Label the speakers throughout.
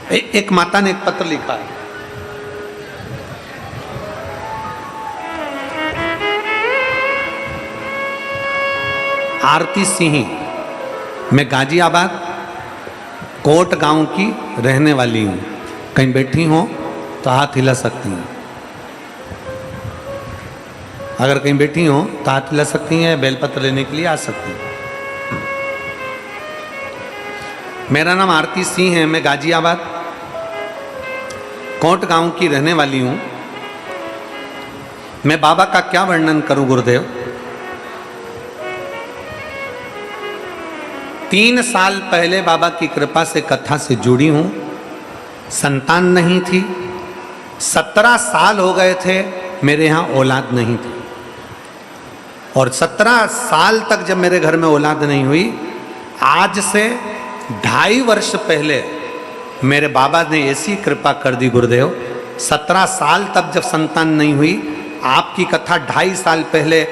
Speaker 1: एक माता ने एक पत्र लिखा है, आरती सिंह, मैं गाजियाबाद कोट गांव की रहने वाली हूं, कहीं बैठी हो तो हाथ हिला सकती हैं। अगर कहीं बैठी हो तो हाथ हिला सकती हैं, बेलपत्र लेने के लिए आ सकती हैं। मेरा नाम आरती सिंह है, मैं गाजियाबाद कोट गांव की रहने वाली हूं। मैं बाबा का क्या वर्णन करूं गुरुदेव। 3 साल पहले बाबा की कृपा से कथा से जुड़ी हूं, संतान नहीं थी। 17 साल हो गए थे, मेरे यहाँ औलाद नहीं थी। और 17 साल तक जब मेरे घर में औलाद नहीं हुई, आज से 2.5 वर्ष पहले मेरे बाबा ने ऐसी कृपा कर दी गुरुदेव। 17 साल तक जब संतान नहीं हुई, आपकी कथा 2.5 साल पहले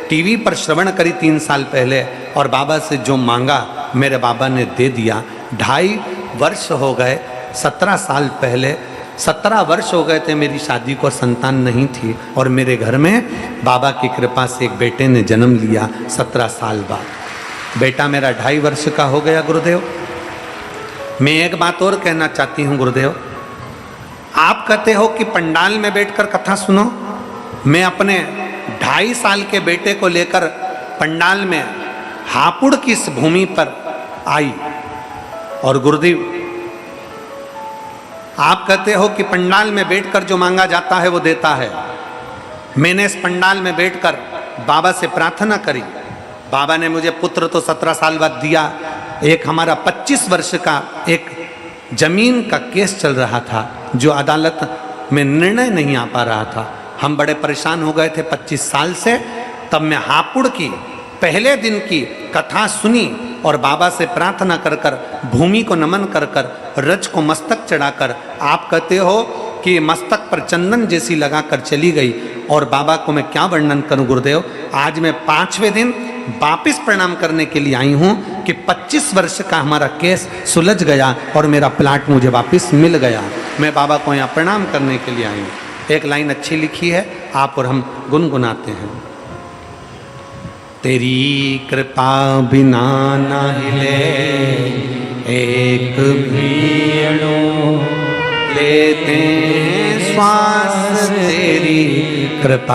Speaker 1: टीवी पर श्रवण करी, 3 साल पहले, और बाबा से जो मांगा मेरे बाबा ने दे दिया। 2.5 वर्ष हो गए, 17 साल पहले 17 वर्ष हो गए थे मेरी शादी को, संतान नहीं थी, और मेरे घर में बाबा की कृपा से एक बेटे ने जन्म लिया 17 साल बाद। बेटा मेरा 2.5 वर्ष का हो गया गुरुदेव। मैं एक बात और कहना चाहती हूँ गुरुदेव, आप कहते हो कि पंडाल में बैठकर कथा सुनो। मैं अपने 2.5 साल के बेटे को लेकर पंडाल में हापुड़ की इस भूमि पर आई, और गुरुदेव आप कहते हो कि पंडाल में बैठकर जो मांगा जाता है वो देता है। मैंने इस पंडाल में बैठकर बाबा से प्रार्थना करी। बाबा ने मुझे पुत्र तो 17 साल बाद दिया। एक हमारा 25 वर्ष का एक जमीन का केस चल रहा था, जो अदालत में निर्णय नहीं आ पा रहा था। हम बड़े परेशान हो गए थे 25 साल से। तब मैं हापुड़ की पहले दिन की कथा सुनी और बाबा से प्रार्थना कर कर, भूमि को नमन कर कर, रज को मस्तक चढ़ाकर, आप कहते हो कि मस्तक पर चंदन जैसी लगाकर चली गई। और बाबा को मैं क्या वर्णन करूं गुरुदेव। आज मैं 5वें दिन वापिस प्रणाम करने के लिए आई हूं कि 25 वर्ष का हमारा केस सुलझ गया और मेरा प्लाट मुझे वापस मिल गया। मैं बाबा को यहाँ प्रणाम करने के लिए आई हूँ। एक लाइन अच्छी लिखी है, आप और हम गुनगुनाते हैं। तेरी कृपा बिना न हिले एक भी अणु, लेते हैं श्वास तेरी कृपा